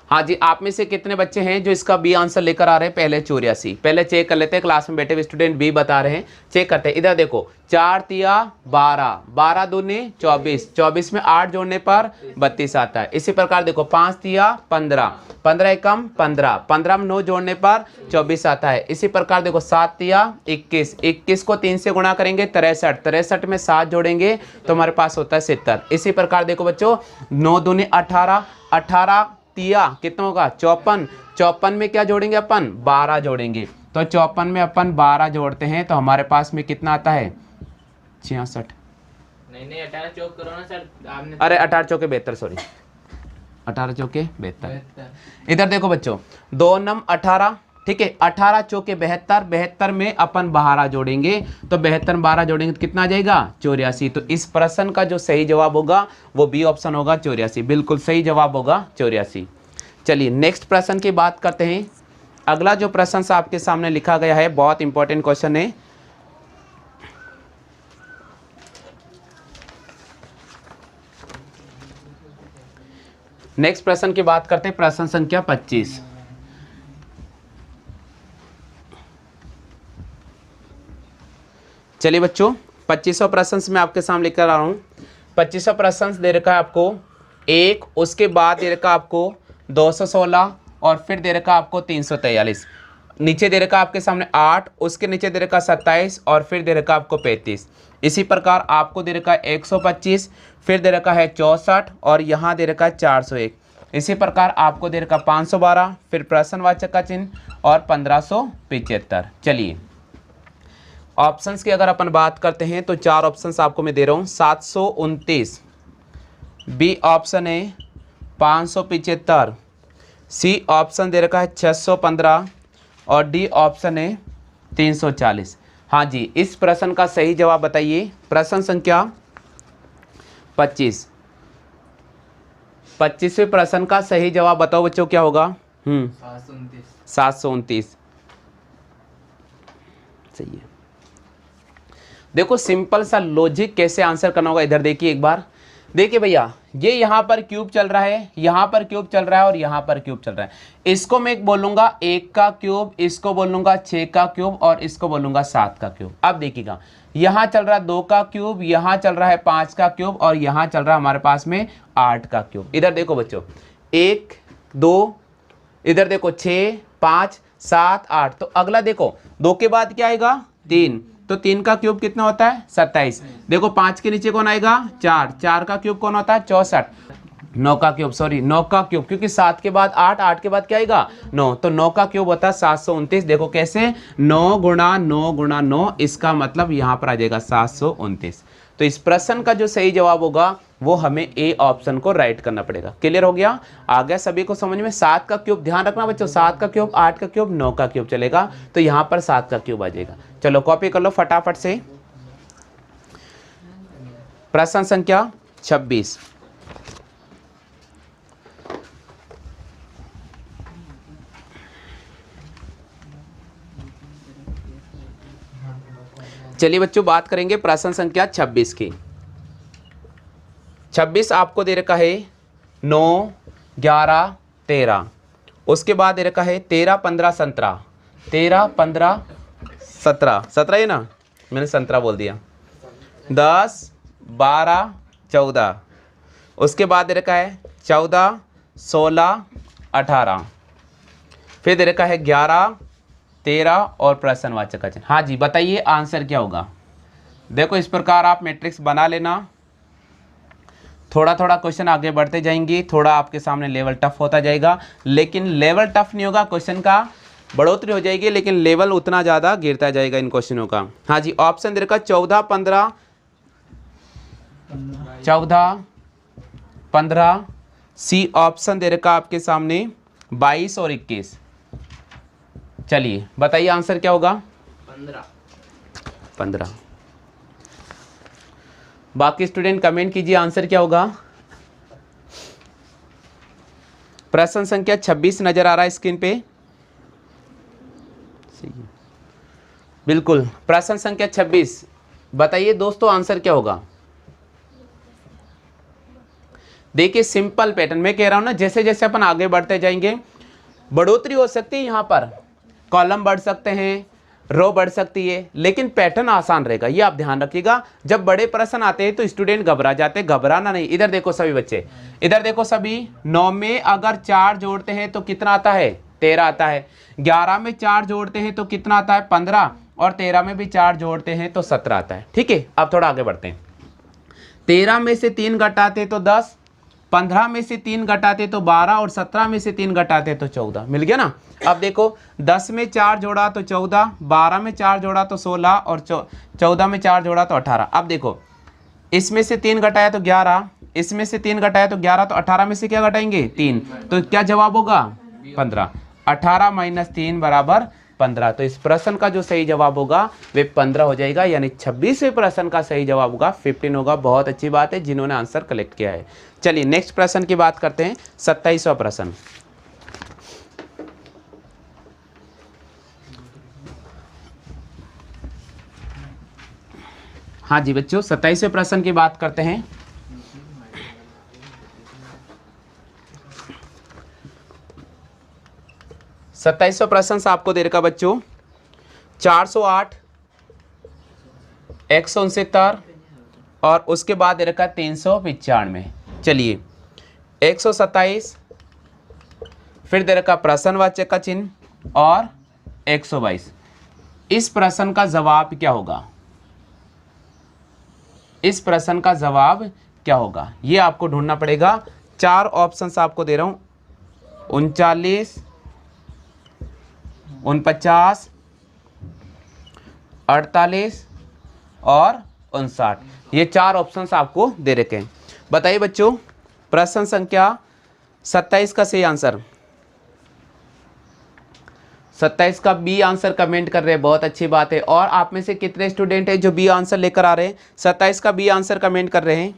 हाँ जी, आप में से कितने बच्चे हैं जो इसका बी आंसर लेकर आ रहे हैं, पहले 84। पहले चेक कर लेते हैं, क्लास में बैठे हुए स्टूडेंट बी बता रहे हैं, चेक करते हैं। इधर देखो 4 तिया 12, 12 दूनी 24, 24 में 8 जोड़ने पर 32 आता है। इसी प्रकार देखो 5 तिया 15, 15 एकम 15, 15 में 9 जोड़ने पर 24 आता है। इसी प्रकार देखो 7 तिया 21, 21 को 3 से गुणा करेंगे 63, 63 में 7 जोड़ेंगे तो हमारे पास होता है 70। इसी प्रकार देखो बच्चों 9 दूनी 18, 18 तिया कितना होगा 54, 54 में क्या जोड़ेंगे अपन 12 जोड़ेंगे, तो 54 में अपन 12 जोड़ते हैं तो हमारे पास में कितना आता है 66। नहीं 18 चौक करो ना सर आपने। अरे 18 चौके 72, सॉरी 18 चौके 72। इधर देखो बच्चों 2 नम 18, ठीक है, 18 चौके 72, 72 में अपन 12 जोड़ेंगे तो 72 में 12 जोड़ेंगे तो कितना आ जाएगा 84। तो इस प्रश्न का जो सही जवाब होगा वो बी ऑप्शन होगा 84, बिल्कुल सही जवाब होगा 84। चलिए नेक्स्ट प्रश्न की बात करते हैं। अगला जो प्रश्न आपके सामने लिखा गया है बहुत इंपॉर्टेंट क्वेश्चन है। नेक्स्ट प्रश्न की बात करते हैं, प्रश्न संख्या 25। चलिए बच्चों 25वां प्रश्न मैं आपके सामने लेकर आ रहा हूँ। 25वां प्रश्न दे रखा है आपको 1, उसके बाद दे रखा आपको 216, और फिर दे रखा आपको 343। नीचे दे रखा आपके सामने 8, उसके नीचे दे रखा 27, और फिर दे रखा आपको 35। इसी प्रकार आपको दे रखा 125, फिर दे रखा है 64, और यहाँ दे रखा 401। इसी प्रकार आपको दे रखा 512, फिर प्रश्नवाचक का चिन्ह और 1575। चलिए ऑप्शंस की अगर अपन बात करते हैं तो 4 ऑप्शंस आपको मैं दे रहा हूँ। 729 बी ऑप्शन है, 575 सी ऑप्शन दे रखा है 615, और डी ऑप्शन है 340। हाँ जी, इस प्रश्न का सही जवाब बताइए। प्रश्न संख्या 25। 25वें प्रश्न का सही जवाब बताओ बच्चों, क्या होगा? 729। सही है। देखो सिंपल सा लॉजिक कैसे आंसर करना होगा, इधर देखिए एक बार। देखिए भैया, ये यहाँ पर क्यूब चल रहा है, यहाँ पर क्यूब चल रहा है और यहाँ पर क्यूब चल रहा है। इसको मैं बोलूंगा 1 का क्यूब, इसको बोलूंगा 6 का क्यूब और इसको बोलूंगा 7 का क्यूब। अब देखिएगा, यहाँ चल रहा है 2 का क्यूब, यहाँ चल रहा है 5 का क्यूब और यहाँ चल रहा है हमारे पास में 8 का क्यूब। इधर देखो बच्चों, 1 2, इधर देखो 6 5 7 8। तो अगला देखो 2 के बाद क्या आएगा? 3। तो 3 का क्यूब कितना होता है? 27। देखो 5 के नीचे कौन आएगा? 4। 4 का क्यूब कौन होता है? 64। 9 का क्यूब, सॉरी 9 का क्यूब, क्योंकि 7 के बाद 8, 8 के बाद क्या आएगा? 9। तो 9 का क्यूब होता है 729। देखो कैसे, 9 गुणा 9 गुणा 9, इसका मतलब यहाँ पर आ जाएगा 729। तो इस प्रश्न का जो सही जवाब होगा वो हमें ए ऑप्शन को राइट करना पड़ेगा। क्लियर हो गया? आ गया सभी को समझ में? 7 का क्यूब, ध्यान रखना बच्चों, 7 का क्यूब 8 का क्यूब 9 का क्यूब चलेगा, तो यहाँ पर 7 का क्यूब आ जाएगा। चलो कॉपी कर लो फटाफट से। प्रश्न संख्या 26। चलिए बच्चों बात करेंगे प्रश्न संख्या 26 की। 26 आपको दे रखा है 9 11 13, उसके बाद दे रखा है 13 15 17, 13 15 17, 17 है ना, मैंने 17 बोल दिया, 10 12 14, उसके बाद दे रखा है 14 16 18, फिर दे रखा है 11 13 और प्रश्नवाचक का चिन्ह। हाँ जी बताइए आंसर क्या होगा? देखो इस प्रकार आप मैट्रिक्स बना लेना, थोड़ा थोड़ा क्वेश्चन आगे बढ़ते जाएंगे, थोड़ा आपके सामने लेवल टफ होता जाएगा, लेकिन लेवल टफ नहीं होगा, क्वेश्चन का बढ़ोतरी हो जाएगी, लेकिन लेवल उतना ज़्यादा गिरता जाएगा इन क्वेश्चनों का। हाँ जी, ऑप्शन दे रखा 14 15 14 15, सी ऑप्शन दे रखा आपके सामने 22 और 21। चलिए बताइए आंसर क्या होगा? 15। बाकी स्टूडेंट कमेंट कीजिए आंसर क्या होगा। प्रश्न संख्या 26 नजर आ रहा है स्क्रीन पे? बिल्कुल, प्रश्न संख्या 26 बताइए दोस्तों आंसर क्या होगा। देखिए सिंपल पैटर्न मैं कह रहा हूं ना, जैसे जैसे अपन आगे बढ़ते जाएंगे बढ़ोतरी हो सकती है, यहाँ पर कॉलम बढ़ सकते हैं, रो बढ़ सकती है, लेकिन पैटर्न आसान रहेगा, ये आप ध्यान रखिएगा। जब बड़े प्रश्न आते हैं तो स्टूडेंट घबरा जाते हैं, घबराना नहीं। इधर देखो सभी बच्चे, इधर देखो सभी, 9 में अगर 4 जोड़ते हैं तो कितना आता है? 13 आता है। 11 में 4 जोड़ते हैं तो कितना आता है? 15, और 13 में भी 4 जोड़ते हैं तो 17 आता है। ठीक है, अब थोड़ा आगे बढ़ते हैं। 13 में से 3 घटाते तो 10, 15 में से 3 घटाते तो 12 और 17 में से 3 घटाते तो 14। मिल गया ना? अब देखो 10 में 4 जोड़ा तो 14, 12 में 4 जोड़ा तो 16 और 14 में 4 जोड़ा तो 18। अब देखो इसमें से 3 घटाया तो 11, इसमें से 3 घटाया तो 11, तो 18 में से क्या घटाएंगे? 3, तो क्या जवाब होगा? 15। 18 माइनस 3 बराबर 15। तो इस प्रश्न का जो सही जवाब होगा वे 15 हो जाएगा, यानी 26वें प्रश्न का सही जवाब होगा 15 होगा। बहुत अच्छी बात है जिन्होंने आंसर कलेक्ट किया है। चलिए नेक्स्ट प्रश्न की बात करते हैं, 27वां प्रश्न। हाँ जी बच्चों 27वें प्रश्न की बात करते हैं। सत्ताईसवां प्रश्न आपको दे रखा बच्चों 408 169 और उसके बाद दे रखा 395। चलिए 127, फिर दे रखा प्रश्नवाचक का चिन्ह और 122। इस प्रश्न का जवाब क्या होगा? इस प्रश्न का जवाब क्या होगा ये आपको ढूंढना पड़ेगा। 4 ऑप्शंस आपको दे रहा हूं, 39 49 48 और 59। ये 4 ऑप्शंस आपको दे रखे हैं। बताइए बच्चों प्रश्न संख्या 27 का सही आंसर। 27 का बी आंसर कमेंट कर रहे हैं, बहुत अच्छी बात है। और आप में से कितने स्टूडेंट हैं जो बी आंसर लेकर आ रहे हैं? 27 का बी आंसर कमेंट कर रहे हैं।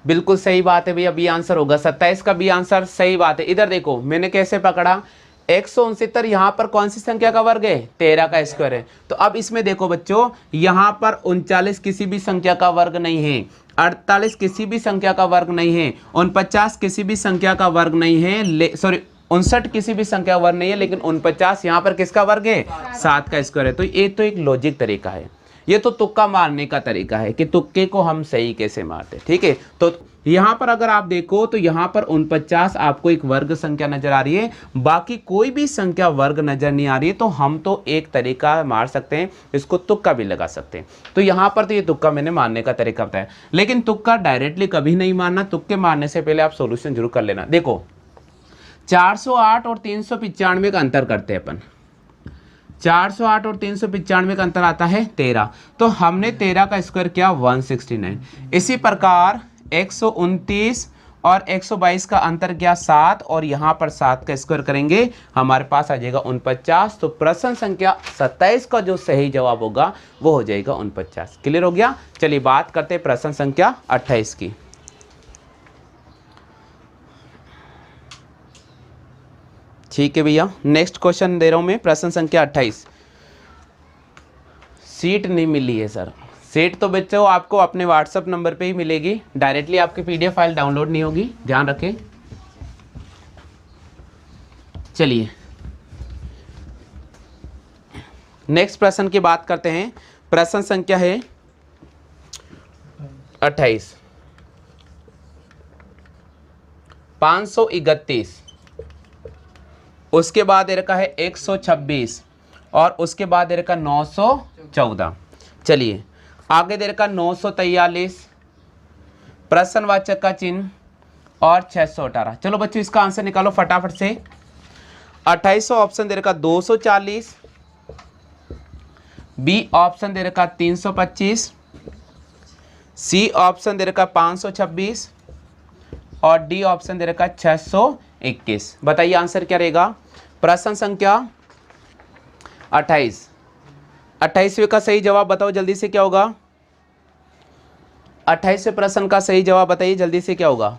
बिल्कुल सही बात है भैया, बी आंसर होगा 27 का बी आंसर, सही बात है। इधर देखो मैंने कैसे पकड़ा, 169 यहाँ पर कौन सी संख्या का वर्ग है? 13 का स्क्वायर है। तो अब इसमें देखो बच्चों, यहाँ पर 39 किसी भी संख्या का वर्ग नहीं है, 48 किसी भी संख्या का वर्ग नहीं है, 49 किसी भी संख्या का वर्ग नहीं है, सॉरी 59 किसी भी संख्या का वर्ग नहीं है, लेकिन 49 यहाँ पर किसका वर्ग है? 7 का स्क्वायर है। तो ये तो एक लॉजिक तरीका है, ये तो तुक्का मारने का तरीका है कि तुक्के को हम सही कैसे मारते, ठीक है। तो यहाँ पर अगर आप देखो तो यहाँ पर 49 आपको एक वर्ग संख्या नजर आ रही है, बाकी कोई भी संख्या वर्ग नजर नहीं आ रही है। तो हम तो एक तरीका मार सकते हैं, इसको तुक्का भी लगा सकते हैं। तो यहाँ पर तो ये तुक्का मैंने मारने का तरीका बताया, लेकिन तुक्का डायरेक्टली कभी नहीं मारना, तुक्के मारने से पहले आप सोल्यूशन जरूर कर लेना। देखो 408 और 395 का अंतर करते हैं अपन, 408 और 395 का अंतर आता है 13, तो हमने 13 का स्क्वायर किया 169। इसी प्रकार 129 और 122 का अंतर किया 7, और यहाँ पर 7 का स्क्वायर करेंगे हमारे पास आ जाएगा 49। तो प्रश्न संख्या 27 का जो सही जवाब होगा वो हो जाएगा 49। क्लियर हो गया। चलिए बात करते हैं प्रश्न संख्या 28 की। ठीक है भैया, नेक्स्ट क्वेश्चन दे रहा हूं मैं, प्रश्न संख्या 28। सीट नहीं मिली है सर, सीट तो बच्चों आपको अपने व्हाट्सएप नंबर पे ही मिलेगी, डायरेक्टली आपकी पीडीएफ फाइल डाउनलोड नहीं होगी, ध्यान रखें। चलिए नेक्स्ट प्रश्न की बात करते हैं। प्रश्न संख्या है 28। 531, उसके बाद दे रखा है 126, और उसके बाद दे रखा 914। चलिए आगे दे रखा 943, प्रश्नवाचक का चिन्ह, और 618। चलो बच्चों इसका आंसर निकालो फटाफट से। 2800 ऑप्शन दे रखा 240, बी ऑप्शन दे रखा 325, सी ऑप्शन दे रखा 526, और डी ऑप्शन दे रखा 621। बताइए आंसर क्या रहेगा। प्रश्न संख्या 28, 28वें का सही जवाब बताओ जल्दी से, क्या होगा? 28वें प्रश्न का सही जवाब बताइए जल्दी से, क्या होगा?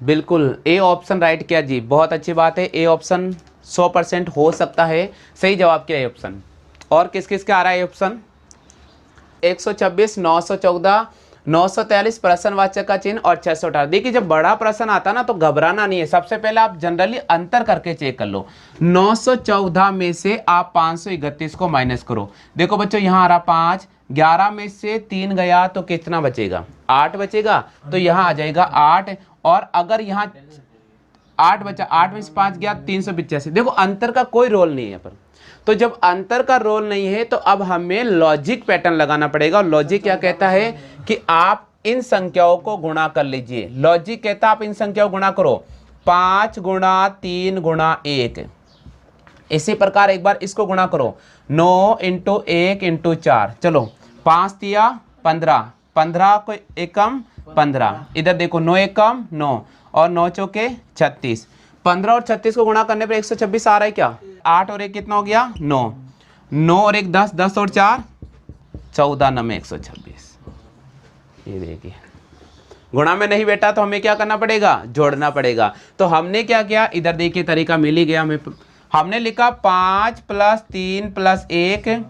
बिल्कुल ए ऑप्शन राइट किया जी, बहुत अच्छी बात है। ए ऑप्शन 100% हो सकता है सही जवाब, क्या ए ऑप्शन। और किस किस का आ रहा है ऑप्शन? 126, 914, 943 प्रश्नवाचक का चिन्ह, और 618। देखिए जब बड़ा प्रश्न आता है ना तो घबराना नहीं है, सबसे पहले आप जनरली अंतर करके चेक कर लो। 914 में से आप 531 को माइनस करो। देखो बच्चों यहाँ आ रहा 5, 11 में से 3 गया तो कितना बचेगा? 8 बचेगा, तो यहाँ आ जाएगा 8। और अगर यहाँ 8 बचा, 8 में से 5 गया 385। देखो अंतर का कोई रोल नहीं है पर, तो जब अंतर का रोल नहीं है तो अब हमें लॉजिक पैटर्न लगाना पड़ेगा। लॉजिक क्या कहता है कि आप इन संख्याओं को गुणा कर लीजिए। लॉजिक कहता है आप इन संख्याओं को गुणा करो, 5 गुणा 3 गुणा 1। इसी प्रकार एक बार इसको गुणा करो, 9 इंटू 1 इंटू 4। चलो 5 दिया 15, 15 को एकम 15, इधर देखो 9 एकम 9, और 9 चौके 36। 15 और 36 को गुणा करने पर 126 आ रहा है क्या? 8 और 1 कितना हो गया? 9, 9 और 1 10, 10 और 4 14, 9 में 126। ये देखिए गुणा में नहीं बेटा, तो हमें क्या करना पड़ेगा? जोड़ना पड़ेगा। तो हमने क्या किया, इधर देखिए तरीका मिल ही गया हमें। हमने लिखा 5 + 3 + 1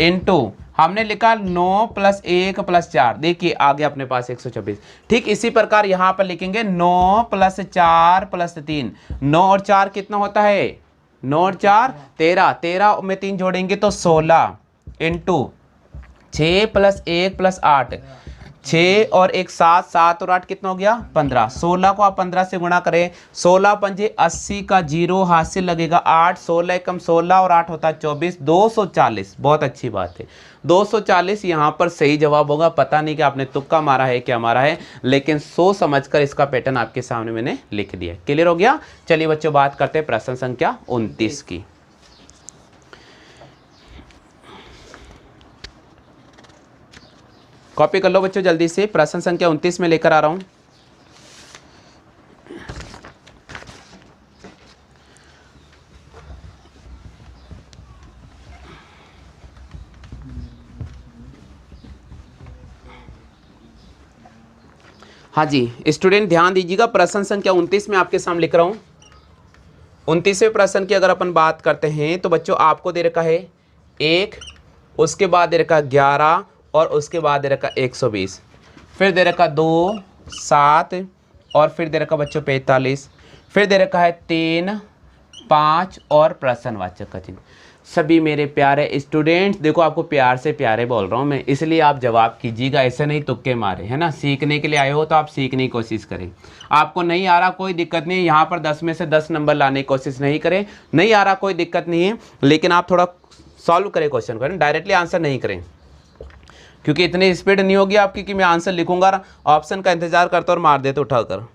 इंटू हमने लिखा 9 + 1 + 4। देखिए आ गया अपने पास 126। ठीक इसी प्रकार यहाँ पर लिखेंगे 9 + 4 + 3। 9 और 4 कितना होता है? 9 और 4 13, 13 में 3 जोड़ेंगे तो 16 इंटू 6 + 1 + 8, 6 और 1 7, 7 और 8 कितना हो गया? 15। 16 को आप 15 से गुणा करें, 16 पंजे 80 का 0 हाथ से लगेगा 8, 16 एकम 16 और 8 होता है 24, 240। बहुत अच्छी बात है, 240 यहाँ पर सही जवाब होगा। पता नहीं कि आपने तुक्का मारा है क्या मारा है, लेकिन सोच समझकर इसका पैटर्न आपके सामने मैंने लिख दिया। क्लियर हो गया। चलिए बच्चों बात करते हैं प्रश्न संख्या 29 की। कॉपी कर लो बच्चों जल्दी से, प्रश्न संख्या 29 में लेकर आ रहा हूँ। हाँ जी स्टूडेंट ध्यान दीजिएगा, प्रश्न संख्या 29 में आपके सामने लिख रहा हूँ। 29वें प्रश्न की अगर अपन बात करते हैं तो बच्चों आपको दे रखा है 1, उसके बाद दे रखा 11 और उसके बाद दे रखा 120, फिर दे रखा 2, 7 और फिर दे रखा बच्चों 45, फिर दे रखा है 3, 5 और प्रश्नवाचक का चिन्ह। सभी मेरे प्यारे स्टूडेंट्स देखो, आपको प्यार से प्यारे बोल रहा हूँ मैं, इसलिए आप जवाब कीजिएगा, ऐसे नहीं तुक्के मारे, है ना। सीखने के लिए आए हो तो आप सीखने की कोशिश करें। आपको नहीं आ रहा कोई दिक्कत नहीं है, यहाँ पर 10 में से 10 नंबर लाने की कोशिश नहीं करें, नहीं आ रहा कोई दिक्कत नहीं है, लेकिन आप थोड़ा सॉल्व करें क्वेश्चन को, डायरेक्टली आंसर नहीं करें, क्योंकि इतनी स्पीड नहीं होगी आपकी कि मैं आंसर लिखूंगा, ऑप्शन का इंतजार करता और मार देते उठाकर।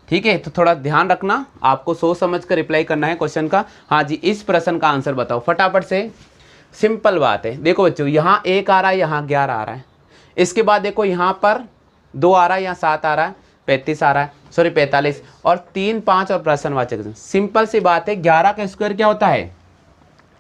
ठीक है, तो थोड़ा ध्यान रखना, आपको सोच समझ कर रिप्लाई करना है क्वेश्चन का। हाँ जी, इस प्रश्न का आंसर बताओ फटाफट से, सिंपल बात है। देखो बच्चों, यहाँ 1 आ रहा है, यहाँ 11 आ रहा है, इसके बाद देखो यहाँ पर 2 आ रहा है, यहाँ 7 आ रहा है, 35 आ रहा है, सॉरी 45 और 3, 5 और प्रश्नवाचक। सिंपल सी बात है, 11 का स्क्वायर क्या होता है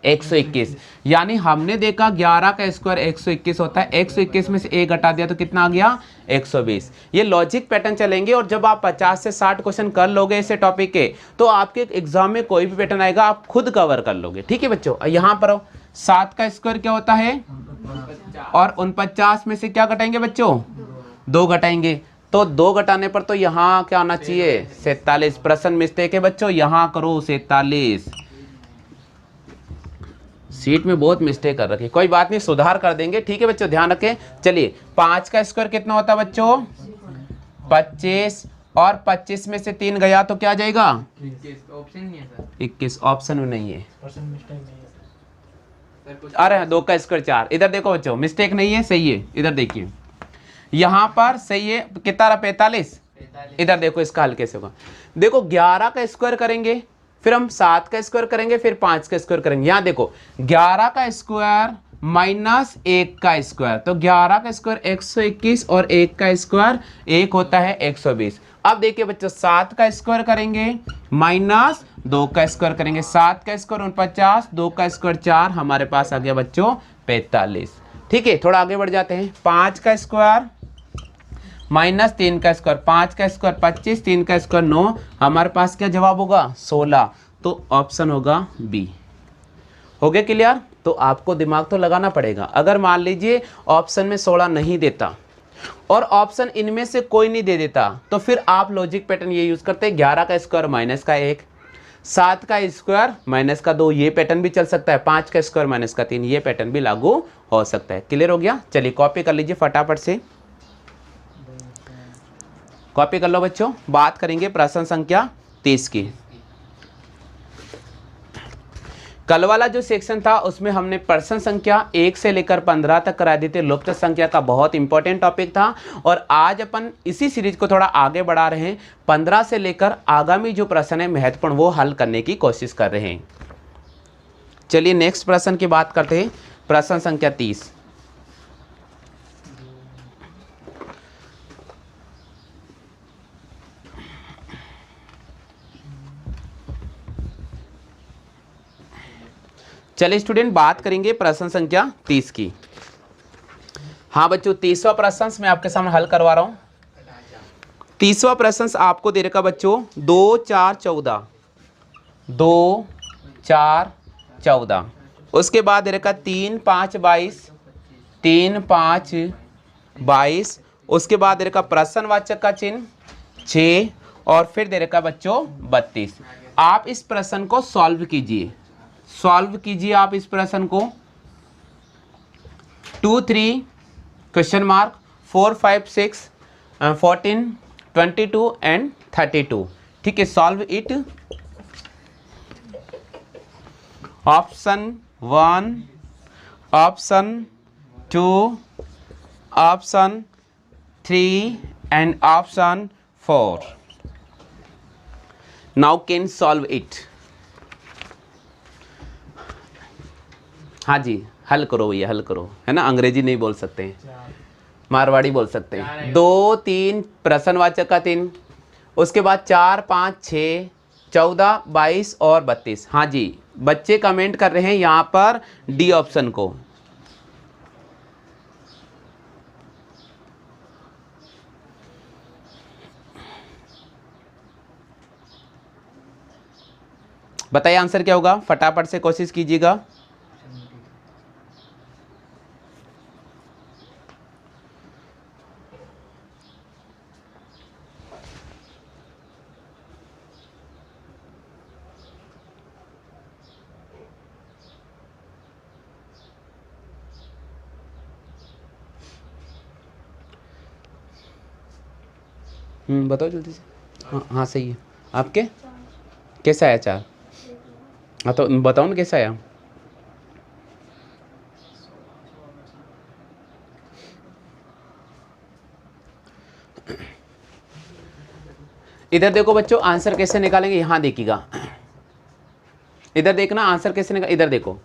121, यानी हमने देखा 11 का स्क्वायर 121 होता है, 121 में से 1 घटा दिया तो कितना आ गया 120। ये लॉजिक पैटर्न चलेंगे और जब आप 50 से 60 क्वेश्चन कर लोगे इसे टॉपिक के, तो आपके एग्जाम में कोई भी पैटर्न आएगा आप खुद कवर कर लोगे। ठीक है बच्चों, यहाँ पर 7 का स्क्वायर क्या होता है और 49 में से क्या घटाएंगे बच्चों 2 घटाएंगे, तो 2 घटाने पर तो यहाँ क्या आना चाहिए 47। प्रश्न मिस्टेक है बच्चों, यहाँ करो 47, सीट में बहुत मिस्टेक कर रखी, कोई बात नहीं सुधार कर देंगे। ठीक है बच्चों, ध्यान रखें। चलिए 5 का स्क्वायर कितना होता है बच्चों 25 और 25 में से 3 गया तो क्या आ जाएगा 21 ऑप्शन नहीं है सर, 21 ऑप्शन में नहीं है, परसेंट मिस्टेक नहीं है सर कुछ अरे 2 का स्क्वायर 4। इधर देखो बच्चों, मिस्टेक नहीं है, सही है, इधर देखिए यहाँ पर सही है, कितना रहा 45। इधर देखो इसका हल कैसे होगा, देखो 11 का स्क्वायर करेंगे, फिर हम 7 का स्क्वायर करेंगे, फिर 5 का स्क्वायर करेंगे। यहाँ देखो 11 का स्क्वायर माइनस 1 का स्क्वायर, तो 11 का स्क्वायर 121 और 1 का स्क्वायर 1 होता है 120। अब देखिए बच्चों 7 का स्क्वायर करेंगे माइनस 2 का स्क्वायर करेंगे, 7 का स्क्वायर 49, 2 का स्क्वायर 4, हमारे पास आ गया बच्चों 45। ठीक है, थोड़ा आगे बढ़ जाते हैं। 5 का स्क्वायर माइनस 3 का स्क्वायर, 5 का स्क्वायर 25, 3 का स्क्वायर 9, हमारे पास क्या जवाब होगा 16, तो ऑप्शन होगा बी। हो गया क्लियर? तो आपको दिमाग तो लगाना पड़ेगा। अगर मान लीजिए ऑप्शन में 16 नहीं देता और ऑप्शन इनमें से कोई नहीं दे देता, तो फिर आप लॉजिक पैटर्न ये यूज करते हैं 11 का स्क्वायर माइनस का 1, 7 का स्क्वायर माइनस का 2, ये पैटर्न भी चल सकता है, 5 का स्क्वायर माइनस का 3, ये पैटर्न भी लागू हो सकता है। क्लियर हो गया? चलिए कॉपी कर लीजिए फटाफट से, कॉपी कर लो बच्चों। बात करेंगे प्रश्न संख्या 30 की। कल वाला जो सेक्शन था उसमें हमने प्रश्न संख्या 1 से लेकर 15 तक करा दी थी, लुप्त संख्या का बहुत इंपॉर्टेंट टॉपिक था, और आज अपन इसी सीरीज को थोड़ा आगे बढ़ा रहे हैं, 15 से लेकर आगामी जो प्रश्न है महत्वपूर्ण वो हल करने की कोशिश कर रहे हैं। चलिए नेक्स्ट प्रश्न की बात करते हैं, प्रश्न संख्या 30। चलिए स्टूडेंट बात करेंगे प्रश्न संख्या 30 की। हाँ बच्चों 30वां प्रश्न मैं आपके सामने हल करवा रहा हूं। 30वां प्रश्न आपको दे रखा बच्चों 2 4 14, 2 4 14, उसके बाद दे रखा 3 5 22, 3 5 22, उसके बाद दे रखा प्रश्नवाचक का चिन्ह 6 और फिर दे रखा बच्चों 32। आप इस प्रश्न को सॉल्व कीजिए, सॉल्व कीजिए आप इस प्रश्न को। 2 3 क्वेश्चन मार्क 4 5 6 14 22 एंड 32। ठीक है, solve it. Option 1, option 2, option 3 and option 4। Now can solve it. हाँ जी हल करो भैया, हल करो, है ना, अंग्रेजी नहीं बोल सकते हैं, 4 मारवाड़ी बोल सकते हैं। 2 3 प्रश्नवाचक का 3, उसके बाद 4 5 6 14 22 और 32। हाँ जी, बच्चे कमेंट कर रहे हैं यहाँ पर डी ऑप्शन को। बताइए आंसर क्या होगा, फटाफट से कोशिश कीजिएगा। बताओ जल्दी से। हाँ हाँ सही है। आपके कैसा आया 4? हाँ तो बताओ ना कैसा आया। इधर देखो बच्चों, आंसर कैसे निकालेंगे, यहाँ देखिएगा, इधर देखना आंसर कैसे निकाल, इधर देखो,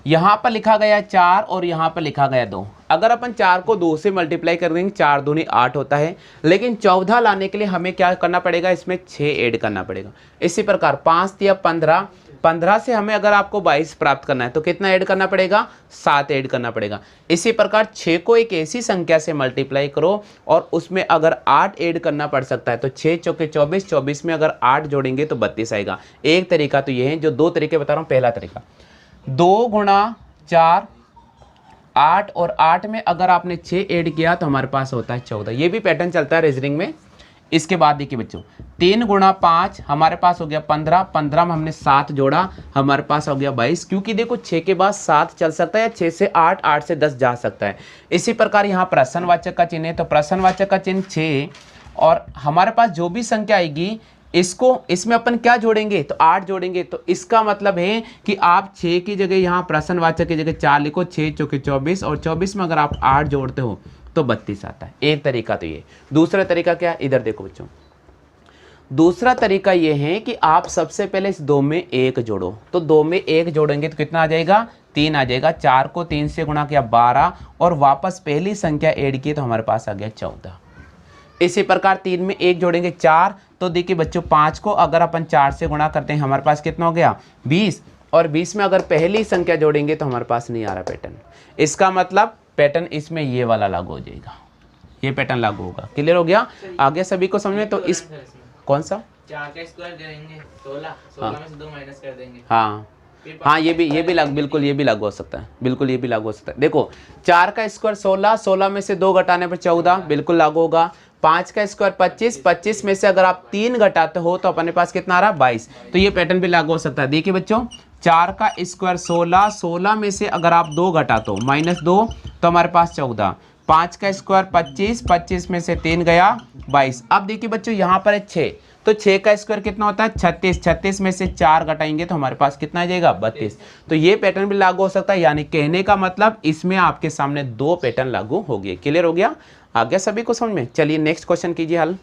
यहाँ पर लिखा गया 4 और यहाँ पर लिखा गया 2। अगर अपन 4 को 2 से मल्टीप्लाई कर देंगे 4 दूनी 8 होता है, लेकिन 14 लाने के लिए हमें क्या करना पड़ेगा, इसमें 6 ऐड करना पड़ेगा। इसी प्रकार 5 या 15, 15 से हमें अगर आपको 22 प्राप्त करना है तो कितना ऐड करना पड़ेगा, 7 ऐड करना पड़ेगा। इसी प्रकार 6 को एक ऐसी संख्या से मल्टीप्लाई करो और उसमें अगर 8 ऐड करना पड़ सकता है तो 6 चौके 24, 24 में अगर 8 जोड़ेंगे तो 32 आएगा। एक तरीका तो ये है, जो 2 तरीके बता रहा हूँ। पहला तरीका 2 गुणा 4 8 और 8 में अगर आपने 6 ऐड किया तो हमारे पास होता है 14। ये भी पैटर्न चलता है रीजनिंग में। इसके बाद देखिए बच्चों, 3 गुणा 5 हमारे पास हो गया 15, 15 में हमने 7 जोड़ा, हमारे पास हो गया 22। क्योंकि देखो 6 के बाद 7 चल सकता है, 6 से 8, 8 से 10 जा सकता है। इसी प्रकार यहाँ प्रश्नवाचक का चिन्ह है, तो प्रश्नवाचक का चिन्ह 6 और हमारे पास जो भी संख्या आएगी इसमें अपन क्या जोड़ेंगे, तो 8 जोड़ेंगे। तो इसका मतलब है कि आप 6 की जगह यहाँ प्रश्नवाचक की जगह 4 लिखो, 6 चौके 24 और 24 में अगर आप 8 जोड़ते हो तो 32 आता है। एक तरीका तो ये। दूसरा तरीका क्या है, इधर देखो बच्चों, दूसरा तरीका ये है कि आप सबसे पहले इस 2 में 1 जोड़ो। तो 2 में 1 जोड़ेंगे तो कितना आ जाएगा, 3 आ जाएगा। 4 को 3 से गुणा किया 12 और वापस पहली संख्या ऐड की तो हमारे पास आ गया 14। इसी प्रकार 3 में 1 जोड़ेंगे 4, तो देखिए बच्चों 5 को अगर अपन 4 से गुणा करते हैं हमारे पास कितना हो गया 20, और 20 में अगर पहली संख्या जोड़ेंगे तो हमारे पास नहीं आ रहा पैटर्न। इसका मतलब पैटर्न इसमें ये वाला लागू हो जाएगा, ये पैटर्न लागू होगा। क्लियर हो गया, आगे सभी को समझ में। तो इस कौन सा 4 का स्क्वायर करेंगे 16, 16 में से 2 माइनस कर देंगे। हाँ ये भी लागू, बिल्कुल ये भी लागू हो सकता है, बिल्कुल ये भी लागू हो सकता है। देखो 4 का स्क्वायर 16, 16 में से 2 घटाने पर 14, बिल्कुल लागू होगा। 5 का स्क्वायर 25, 25 में से अगर आप 3 घटाते हो तो अपने पास कितना आ रहा 22, तो ये पैटर्न भी लागू हो सकता है। देखिए बच्चों 4 का स्क्वायर 16, 16 में से अगर आप 2 घटाते हो -2 तो हमारे पास 14। 5 का स्क्वायर 25, 25 में से 3 गया 22। अब देखिए बच्चों यहाँ पर है 6, तो 6 का स्क्वायर कितना होता है 36, 36 में से 4 घटाएंगे तो हमारे पास कितना आ जाएगा 32। तो ये पैटर्न भी लागू हो सकता है, यानी कहने का मतलब इसमें आपके सामने 2 पैटर्न लागू हो गए। क्लियर हो गया, आ गया सभी को समझ में। चलिए नेक्स्ट क्वेश्चन कीजिए हल।